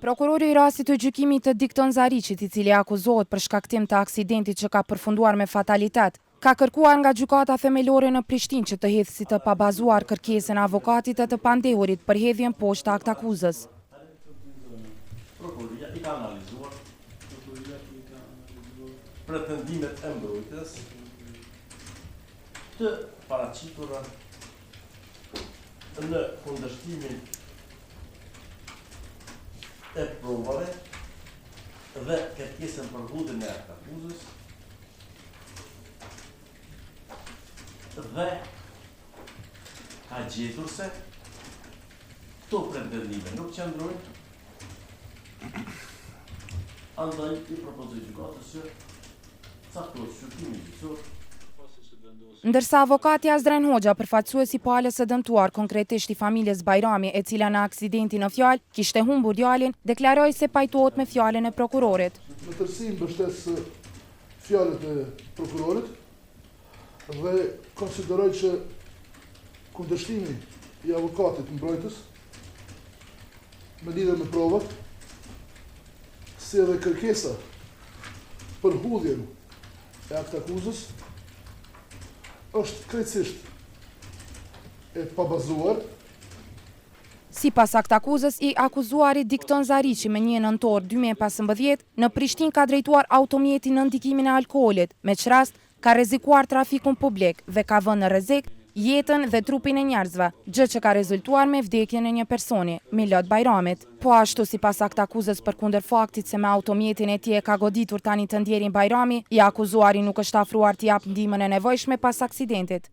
Prokurori i rastit të gjykimit të Dikton Zariqit, i cili akuzohet për shkaktim të aksidentit që ka përfunduar me fatalitet, ka kërkuar nga gjykata themelore në Prishtinë që të hedhë si të pabazuar kërkesën e avokatit të pandehurit për hedhjen poshtë të aktakuzës. Prokuroria i ka analizuar pretendimet e mbrojtjes të paraqitura në kundërshtimin e provave dhe kërkesën për hudhjen e aktakuzës dhe ka gjetur se këto pretendime nuk qëndrojnë, andaj i propozoj gjykatës që caktohet shqyrtimi gjyqësor. Ndërsa avokati Azdren Hoxha, përfaqësuesi i palës së dëmtuar, konkretisht i familjes Bajrami, e cila në aksidentin në fjalë kishte humbur djalin, deklaroi se pajtohet me fjalën e prokurorit. Në tërësi mbështes fjalët e prokurorit dhe konsideroj që kundërshtimi i avokatit mbrojtës me lidhje me provat, si edhe kërkesa për hudhjen e aktakuzës është krejtësisht e pabazuar. Sipas aktakuzës, i akuzuari Dikton Zariqi me 1 nëntor 2015 në Prishtinë ka drejtuar automjetin në ndikimin e alkoolit, me që rast ka rrezikuar trafikun publik dhe ka vënë në rrezik jetën dhe trupin e njerëzve, gjë që ka rezultuar me vdekjen e një personi, Milot Bajramit. Po ashtu sipas aktakuzës përkundër faktit se me automjetin e tij e ka goditur tani të ndjerin Bajrami, i akuzuari nuk është afruar t'i jap ndihmën e nevojshme pas aksidentit.